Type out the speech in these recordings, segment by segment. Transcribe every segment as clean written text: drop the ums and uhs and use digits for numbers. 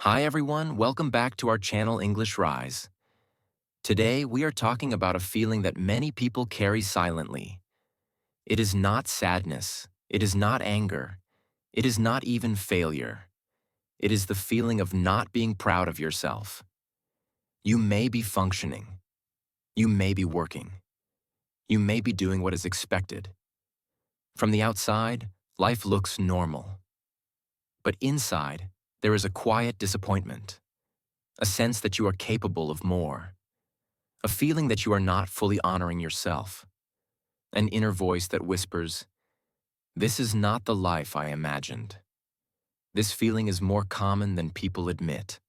Hi everyone, welcome back to our channel English Rise. Today we are talking about a feeling that many people carry silently. It is not sadness, it is not anger, it is not even failure. It is the feeling of not being proud of yourself. You may be functioning, you may be working, you may be doing what is expected. From the outside, life looks normal. But inside, there is a quiet disappointment, a sense that you are capable of more. A feeling that you are not fully honoring yourself. An inner voice that whispers, "This is not the life I imagined." This feeling is more common than people admit,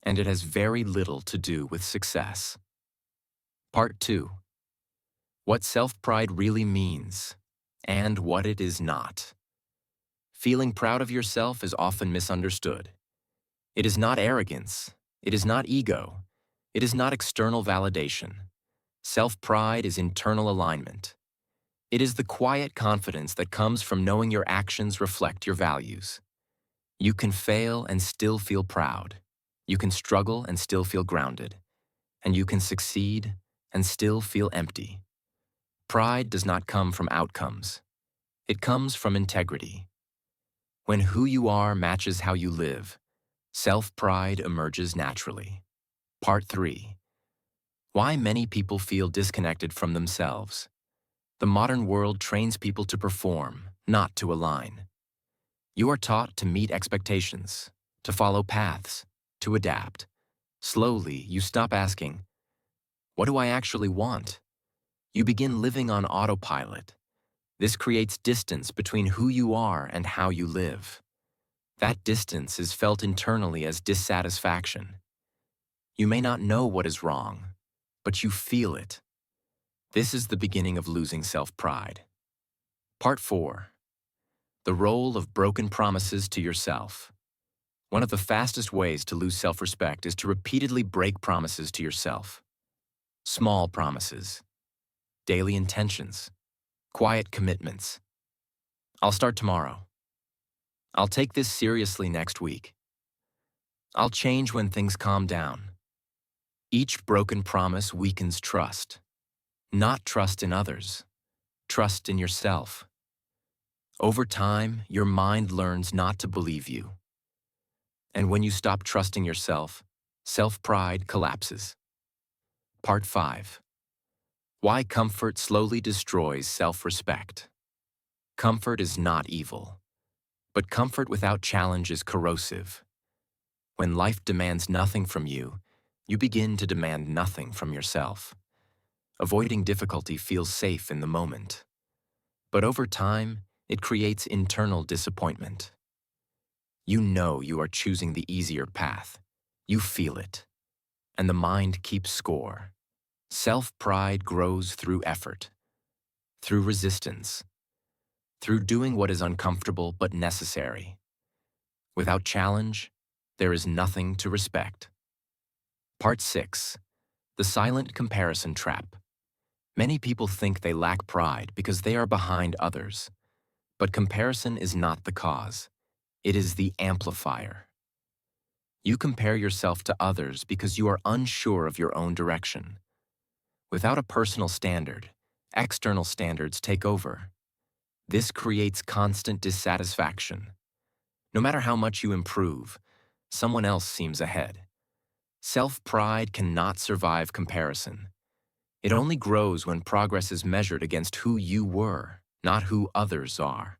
and it has very little to do with success. Part 2. What self-pride really means, and what it is not. Feeling proud of yourself is often misunderstood. It is not arrogance. It is not ego. It is not external validation. Self-pride is internal alignment. It is the quiet confidence that comes from knowing your actions reflect your values. You can fail and still feel proud. You can struggle and still feel grounded. And you can succeed and still feel empty. Pride does not come from outcomes. It comes from integrity. When who you are matches how you live, self-pride emerges naturally. Part 3. Why many people feel disconnected from themselves. The modern world trains people to perform, not to align. You are taught to meet expectations, to follow paths, to adapt. Slowly, you stop asking, "What do I actually want?" You begin living on autopilot. This creates distance between who you are and how you live. That distance is felt internally as dissatisfaction. You may not know what is wrong, but you feel it. This is the beginning of losing self-pride. Part 4. The role of broken promises to yourself. One of the fastest ways to lose self-respect is to repeatedly break promises to yourself. Small promises, daily intentions, quiet commitments. I'll start tomorrow. I'll take this seriously next week. I'll change when things calm down. Each broken promise weakens trust. Not trust in others, trust in yourself. Over time, your mind learns not to believe you. And when you stop trusting yourself, self-pride collapses. Part 5. Why comfort slowly destroys self-respect. Comfort is not evil, but comfort without challenge is corrosive. When life demands nothing from you, you begin to demand nothing from yourself. Avoiding difficulty feels safe in the moment, but over time, it creates internal disappointment. You know you are choosing the easier path. You feel it, and the mind keeps score. Self-pride grows through effort, through resistance, through doing what is uncomfortable but necessary. Without challenge, there is nothing to respect. Part 6. The silent comparison trap. Many people think they lack pride because they are behind others. But comparison is not the cause. It is the amplifier. You compare yourself to others because you are unsure of your own direction. Without a personal standard, external standards take over. This creates constant dissatisfaction. No matter how much you improve, someone else seems ahead. Self-pride cannot survive comparison. It only grows when progress is measured against who you were, not who others are.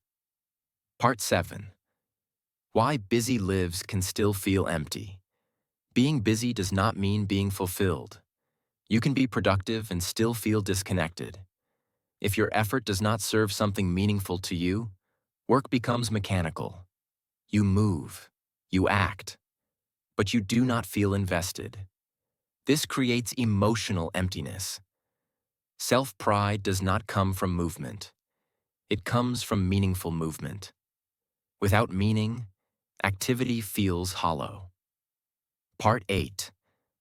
Part 7. Why busy lives can still feel empty. Being busy does not mean being fulfilled. You can be productive and still feel disconnected. If your effort does not serve something meaningful to you, work becomes mechanical. You move, you act, but you do not feel invested. This creates emotional emptiness. Self-pride does not come from movement. It comes from meaningful movement. Without meaning, activity feels hollow. Part 8.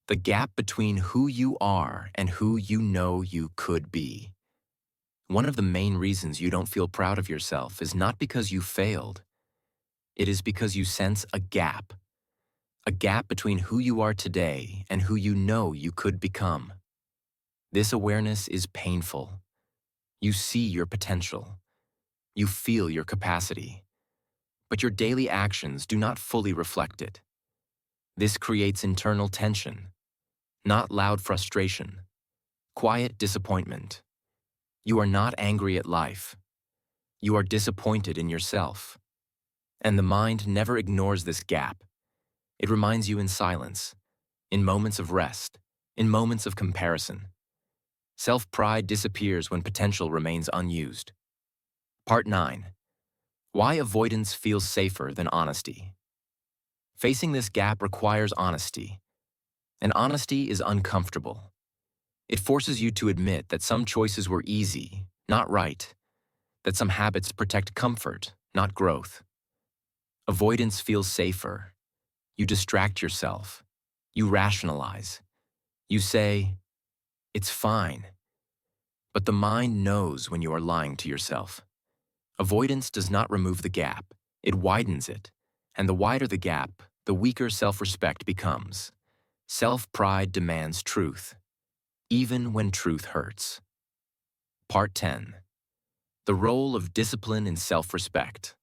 The gap between who you are and who you know you could be. One of the main reasons you don't feel proud of yourself is not because you failed. It is because you sense a gap. a gap between who you are today and who you know you could become. This awareness is painful. You see your potential. You feel your capacity. But your daily actions do not fully reflect it. This creates internal tension, not loud frustration, quiet disappointment. You are not angry at life. You are disappointed in yourself. And the mind never ignores this gap. It reminds you in silence, in moments of rest, in moments of comparison. Self-pride disappears when potential remains unused. Part 9. Why avoidance feels safer than honesty. Facing this gap requires honesty, and honesty is uncomfortable. It forces you to admit that some choices were easy, not right, that some habits protect comfort, not growth. Avoidance feels safer. You distract yourself. You rationalize. You say, "It's fine." But the mind knows when you are lying to yourself. Avoidance does not remove the gap. It widens it. And the wider the gap, the weaker self-respect becomes. Self-pride demands truth, even when truth hurts. Part 10. The role of discipline in self-respect.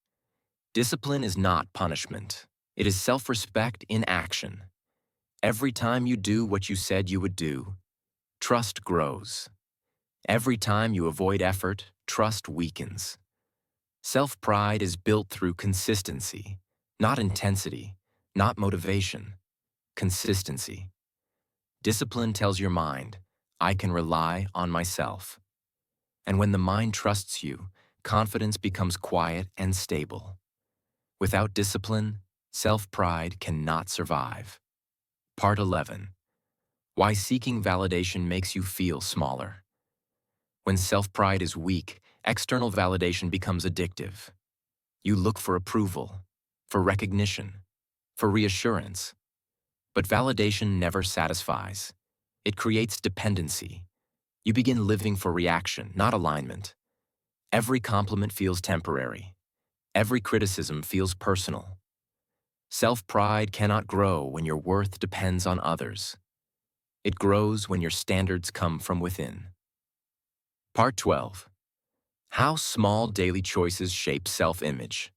Discipline is not punishment. It is self-respect in action. Every time you do what you said you would do, trust grows. Every time you avoid effort, trust weakens. Self-pride is built through consistency, not intensity, not motivation. Consistency. Discipline tells your mind, "I can rely on myself." And when the mind trusts you, confidence becomes quiet and stable. Without discipline, self-pride cannot survive. Part 11. Why seeking validation makes you feel smaller. When self-pride is weak, external validation becomes addictive. You look for approval, for recognition, for reassurance. But validation never satisfies. It creates dependency. You begin living for reaction, not alignment. Every compliment feels temporary. Every criticism feels personal. Self-pride cannot grow when your worth depends on others. It grows when your standards come from within. Part 12. How small daily choices shape self-image.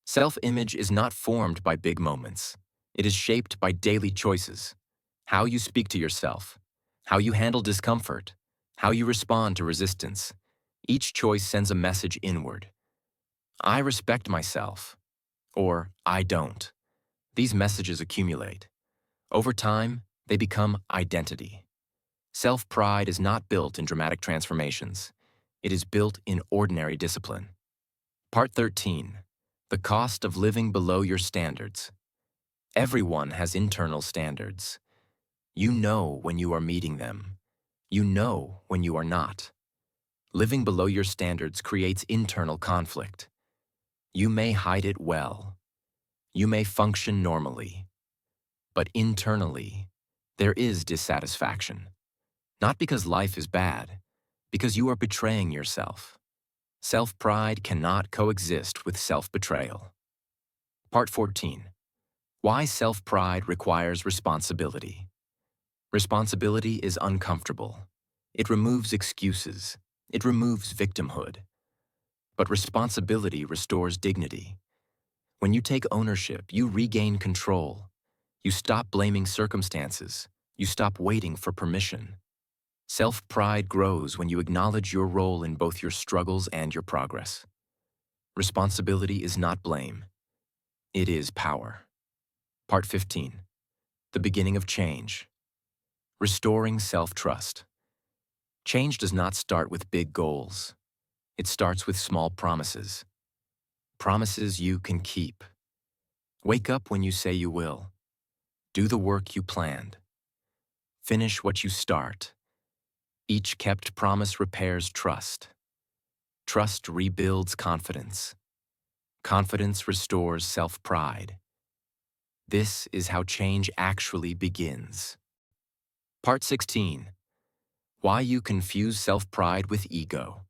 Self-image is not formed by big moments. It is shaped by daily choices. How you speak to yourself, how you handle discomfort, how you respond to resistance. Each choice sends a message inward. I respect myself, or I don't. These messages accumulate. Over time, they become identity. Self-pride is not built in dramatic transformations. It is built in ordinary discipline. Part 13. The cost of living below your standards. Everyone has internal standards. You know when you are meeting them. You know when you are not. Living below your standards creates internal conflict. You may hide it well. You may function normally. But internally, there is dissatisfaction. Not because life is bad, because you are betraying yourself. Self-pride cannot coexist with self-betrayal. Part 14. Why self-pride requires responsibility. Responsibility is uncomfortable. It removes excuses. It removes victimhood. But responsibility restores dignity. When you take ownership, you regain control. You stop blaming circumstances. You stop waiting for permission. Self-pride grows when you acknowledge your role in both your struggles and your progress. Responsibility is not blame. It is power. Part 15. The beginning of change. Restoring self-trust. Change does not start with big goals. It starts with small promises. Promises you can keep. Wake up when you say you will. Do the work you planned. Finish what you start. Each kept promise repairs trust. Trust rebuilds confidence. Confidence restores self-pride. This is how change actually begins. Part 16. Why you confuse self-pride with ego.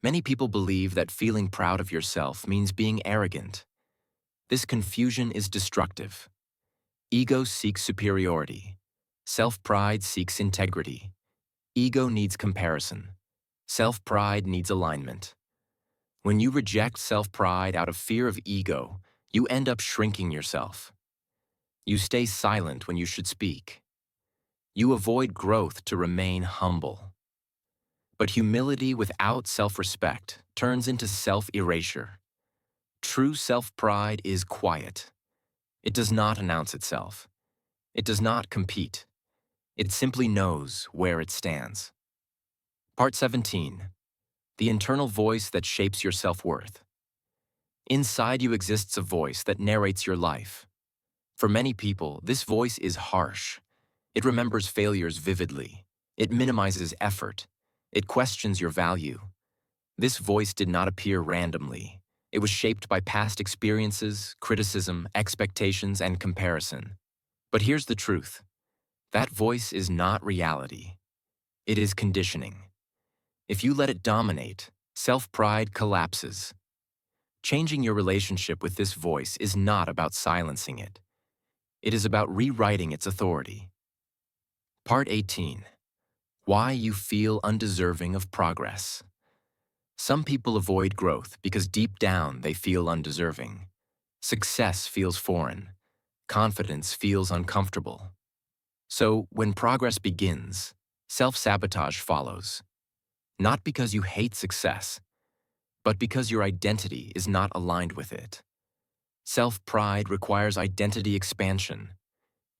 Many people believe that feeling proud of yourself means being arrogant. This confusion is destructive. Ego seeks superiority. Self-pride seeks integrity. Ego needs comparison. Self-pride needs alignment. When you reject self-pride out of fear of ego, you end up shrinking yourself. You stay silent when you should speak. You avoid growth to remain humble. But humility without self-respect turns into self-erasure. True self-pride is quiet. It does not announce itself. It does not compete. It simply knows where it stands. Part 17. The internal voice that shapes your self-worth. Inside you exists a voice that narrates your life. For many people, this voice is harsh. It remembers failures vividly. It minimizes effort. It questions your value. This voice did not appear randomly. It was shaped by past experiences, criticism, expectations, and comparison. But here's the truth. That voice is not reality. It is conditioning. If you let it dominate, self-pride collapses. Changing your relationship with this voice is not about silencing it. It is about rewriting its authority. Part 18. Why you feel undeserving of progress. Some people avoid growth because deep down they feel undeserving. Success feels foreign. Confidence feels uncomfortable. So, when progress begins, self-sabotage follows. Not because you hate success, but because your identity is not aligned with it. Self-pride requires identity expansion.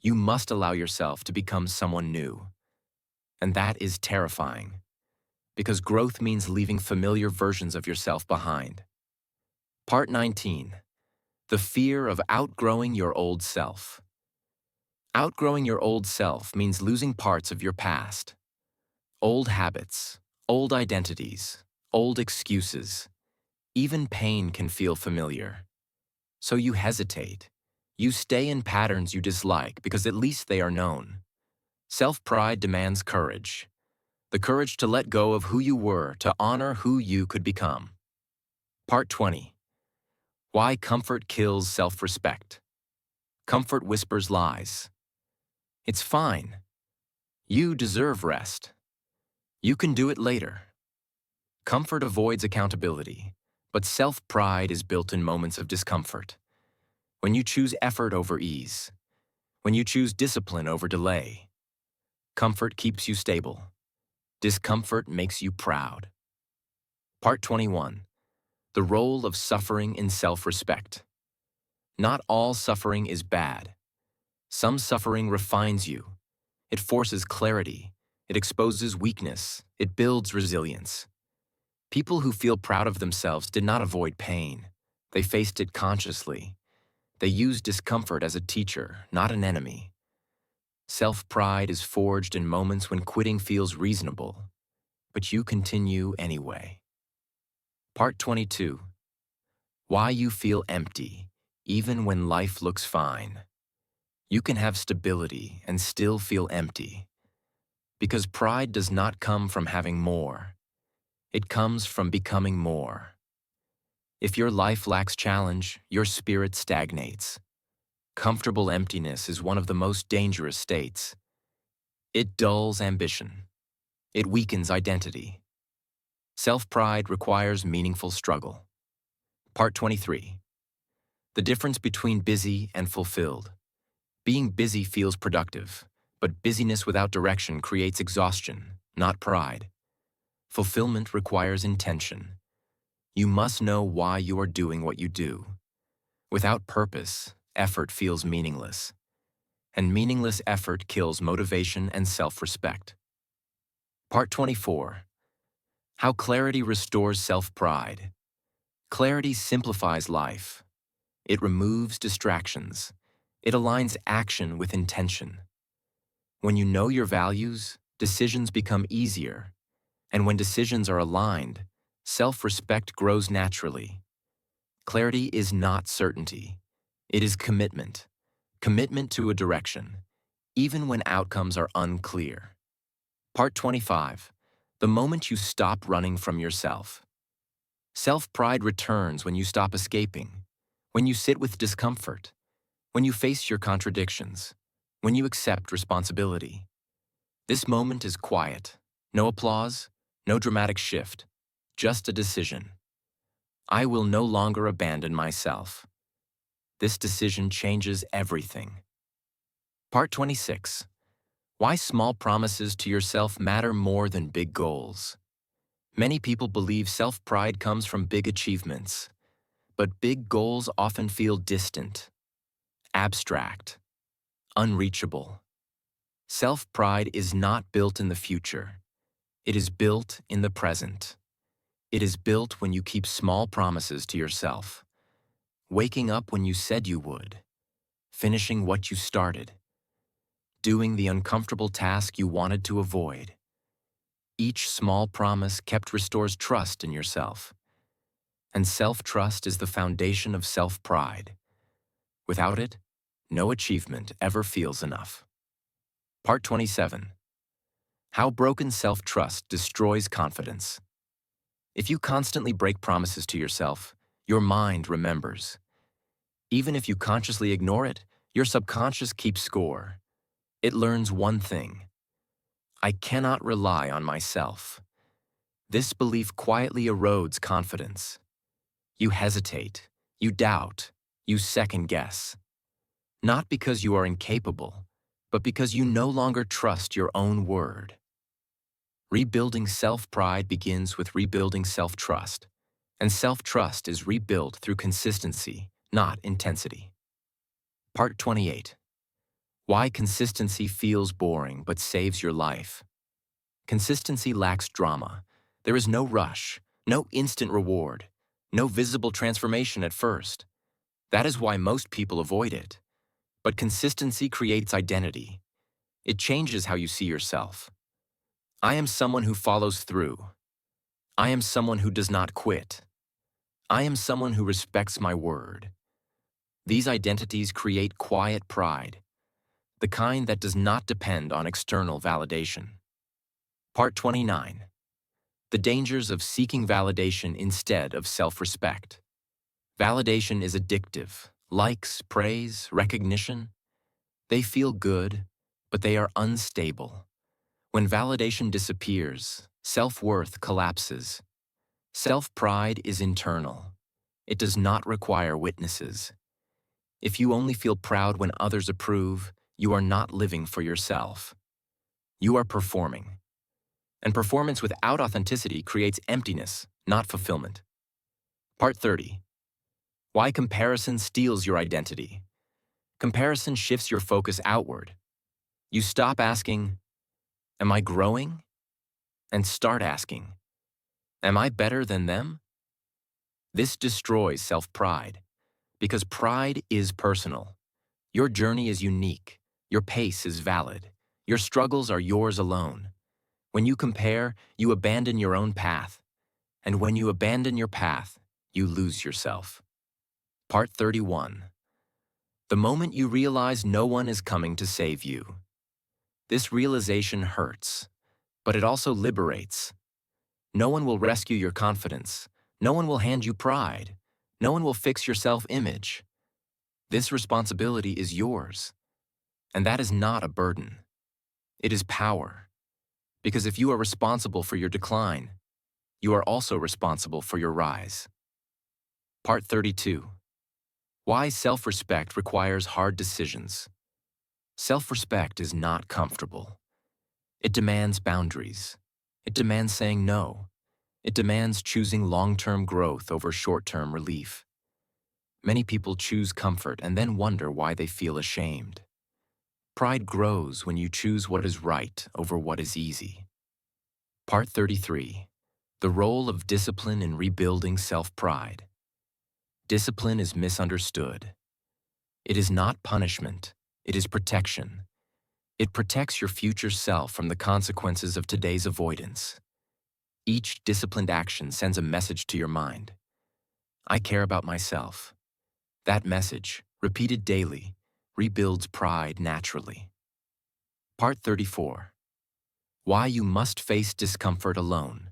You must allow yourself to become someone new. And that is terrifying, because growth means leaving familiar versions of yourself behind. Part 19. The fear of outgrowing your old self. Outgrowing your old self means losing parts of your past. Old habits, old identities, old excuses. Even pain can feel familiar. So you hesitate. You stay in patterns you dislike because at least they are known. Self-pride demands courage. The courage to let go of who you were to honor who you could become. Part 20. Why comfort kills self-respect. Comfort whispers lies. It's fine. You deserve rest. You can do it later. Comfort avoids accountability, but self-pride is built in moments of discomfort. When you choose effort over ease, when you choose discipline over delay, comfort keeps you stable. Discomfort makes you proud. Part 21. The role of suffering in self-respect. Not all suffering is bad. Some suffering refines you. It forces clarity. It exposes weakness. It builds resilience. People who feel proud of themselves did not avoid pain. They faced it consciously. They used discomfort as a teacher, not an enemy. Self-pride is forged in moments when quitting feels reasonable, but you continue anyway. Part 22. Why you feel empty, even when life looks fine. You can have stability and still feel empty. Because pride does not come from having more. It comes from becoming more. If your life lacks challenge, your spirit stagnates. Comfortable emptiness is one of the most dangerous states. It dulls ambition. It weakens identity. Self-pride requires meaningful struggle. Part 23. The difference between busy and fulfilled. Being busy feels productive, but busyness without direction creates exhaustion, not pride. Fulfillment requires intention. You must know why you are doing what you do. Without purpose, effort feels meaningless. And meaningless effort kills motivation and self-respect. Part 24. How clarity restores self-pride. Clarity simplifies life. It removes distractions. It aligns action with intention. When you know your values, decisions become easier. And when decisions are aligned, self-respect grows naturally. Clarity is not certainty. It is commitment. Commitment to a direction, even when outcomes are unclear. Part 25. The moment you stop running from yourself. Self-pride returns when you stop escaping, when you sit with discomfort, when you face your contradictions, when you accept responsibility. This moment is quiet. No applause, no dramatic shift, just a decision. I will no longer abandon myself. This decision changes everything. Part 26. Why small promises to yourself matter more than big goals. Many people believe self-pride comes from big achievements, but big goals often feel distant, abstract, unreachable. Self-pride is not built in the future. It is built in the present. It is built when you keep small promises to yourself. Waking up when you said you would. Finishing what you started. Doing the uncomfortable task you wanted to avoid. Each small promise kept restores trust in yourself. And self-trust is the foundation of self-pride. Without it, no achievement ever feels enough. Part 27. How broken self-trust destroys confidence. If you constantly break promises to yourself, your mind remembers. Even if you consciously ignore it, your subconscious keeps score. It learns one thing: I cannot rely on myself. This belief quietly erodes confidence. You hesitate, you doubt, you second-guess. Not because you are incapable, but because you no longer trust your own word. Rebuilding self-pride begins with rebuilding self-trust, and self-trust is rebuilt through consistency, not intensity. Part 28. Why consistency feels boring but saves your life. Consistency lacks drama. There is no rush, no instant reward, no visible transformation at first. That is why most people avoid it. But consistency creates identity. It changes how you see yourself. I am someone who follows through. I am someone who does not quit. I am someone who respects my word. These identities create quiet pride, the kind that does not depend on external validation. Part 29. The dangers of seeking validation instead of self-respect. Validation is addictive. Likes, praise, recognition. They feel good, but they are unstable. When validation disappears, self-worth collapses. Self-pride is internal. It does not require witnesses. If you only feel proud when others approve, you are not living for yourself. You are performing. And performance without authenticity creates emptiness, not fulfillment. Part 30. Why comparison steals your identity. Comparison shifts your focus outward. You stop asking, am I growing? And start asking, am I better than them? This destroys self-pride, because pride is personal. Your journey is unique. Your pace is valid. Your struggles are yours alone. When you compare, you abandon your own path. And when you abandon your path, you lose yourself. Part 31. The moment you realize no one is coming to save you. This realization hurts, but it also liberates. No one will rescue your confidence. No one will hand you pride. No one will fix your self-image. This responsibility is yours. And that is not a burden. It is power. Because if you are responsible for your decline, you are also responsible for your rise. Part 32. Why self-respect requires hard decisions. Self-respect is not comfortable. It demands boundaries. It demands saying no. It demands choosing long-term growth over short-term relief. Many people choose comfort and then wonder why they feel ashamed. Pride grows when you choose what is right over what is easy. Part 33. The role of discipline in rebuilding self-pride. Discipline is misunderstood. It is not punishment. It is protection. It protects your future self from the consequences of today's avoidance. Each disciplined action sends a message to your mind. I care about myself. That message, repeated daily, rebuilds pride naturally. Part 34. Why you must face discomfort alone.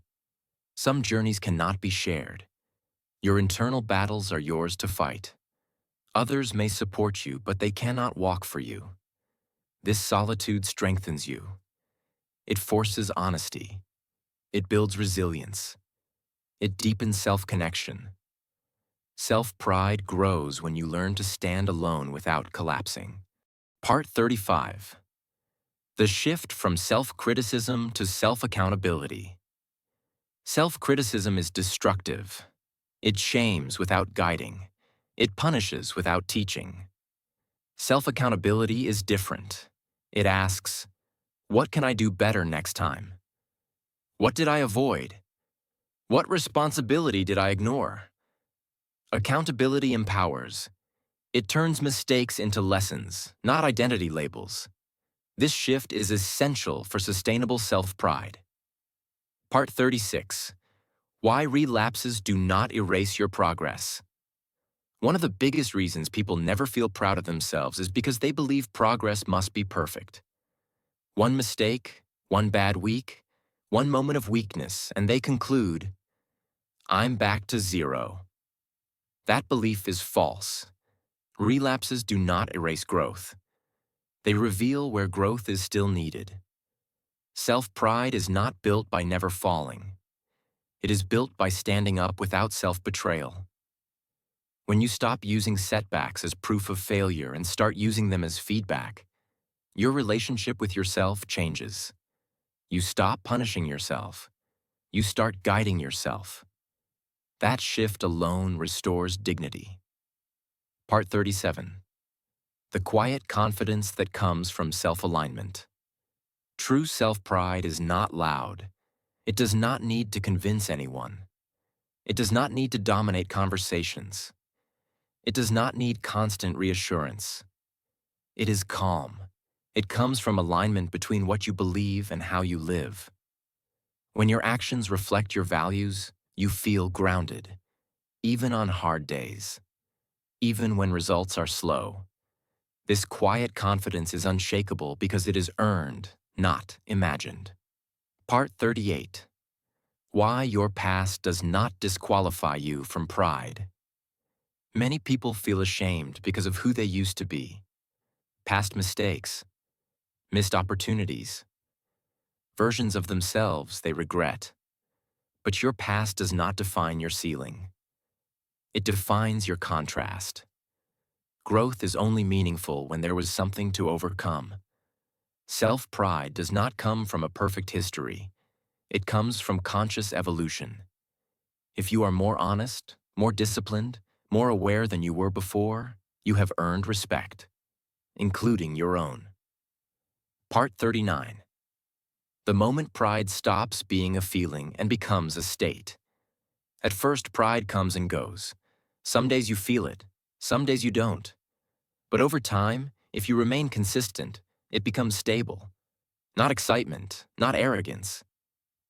Some journeys cannot be shared. Your internal battles are yours to fight. Others may support you, but they cannot walk for you. This solitude strengthens you. It forces honesty. It builds resilience. It deepens self-connection. Self-pride grows when you learn to stand alone without collapsing. Part 35. The shift from self-criticism to self-accountability. Self-criticism is destructive. It shames without guiding. It punishes without teaching. Self-accountability is different. It asks, what can I do better next time? What did I avoid? What responsibility did I ignore? Accountability empowers. It turns mistakes into lessons, not identity labels. This shift is essential for sustainable self-pride. Part 36. Why relapses do not erase your progress. One of the biggest reasons people never feel proud of themselves is because they believe progress must be perfect. One mistake, one bad week, one moment of weakness, and they conclude, I'm back to zero. That belief is false. Relapses do not erase growth. They reveal where growth is still needed. Self-pride is not built by never falling. It is built by standing up without self-betrayal. When you stop using setbacks as proof of failure and start using them as feedback, your relationship with yourself changes. You stop punishing yourself. You start guiding yourself. That shift alone restores dignity. Part 37. The quiet confidence that comes from self-alignment. True self-pride is not loud. It does not need to convince anyone. It does not need to dominate conversations. It does not need constant reassurance. It is calm. It comes from alignment between what you believe and how you live. When your actions reflect your values, you feel grounded, even on hard days, even when results are slow. This quiet confidence is unshakable because it is earned, not imagined. Part 38. Why your past does not disqualify you from pride. Many people feel ashamed because of who they used to be. Past mistakes, missed opportunities, versions of themselves they regret. But your past does not define your ceiling. It defines your contrast. Growth is only meaningful when there was something to overcome. Self-pride does not come from a perfect history. It comes from conscious evolution. If you are more honest, more disciplined, more aware than you were before, you have earned respect, including your own. Part 39. The moment pride stops being a feeling and becomes a state. At first, pride comes and goes. Some days you feel it, some days you don't. But over time, if you remain consistent, it becomes stable. Not excitement, not arrogance.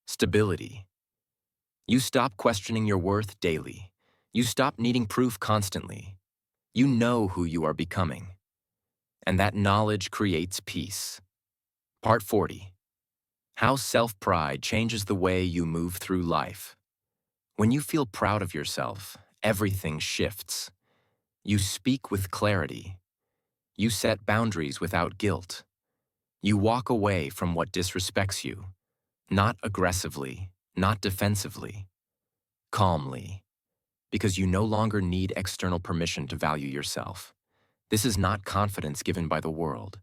Stability. You stop questioning your worth daily. You stop needing proof constantly. You know who you are becoming. And that knowledge creates peace. Part 40. How self-pride changes the way you move through life. When you feel proud of yourself, everything shifts. You speak with clarity. You set boundaries without guilt. You walk away from what disrespects you, not aggressively, not defensively, calmly, because you no longer need external permission to value yourself. This is not confidence given by the world.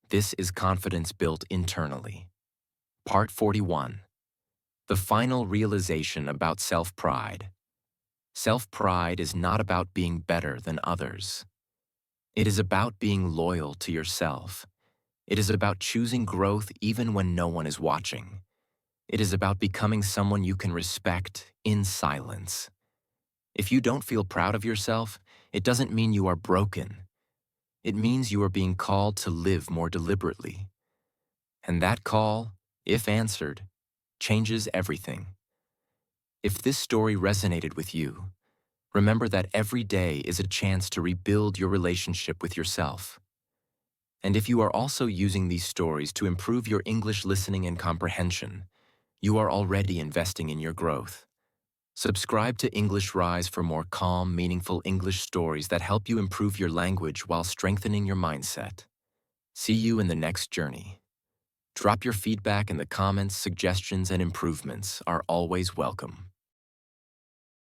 This is confidence built internally. Part 41. The final realization about self-pride. Self-pride is not about being better than others. It is about being loyal to yourself. It is about choosing growth even when no one is watching. It is about becoming someone you can respect in silence. If you don't feel proud of yourself, it doesn't mean you are broken. It means you are being called to live more deliberately. And that call, if answered, changes everything. If this story resonated with you, remember that every day is a chance to rebuild your relationship with yourself. And if you are also using these stories to improve your English listening and comprehension, you are already investing in your growth. Subscribe to English Rise for more calm, meaningful English stories that help you improve your language while strengthening your mindset. See you in the next journey. Drop your feedback in the comments. Suggestions and improvements are always welcome.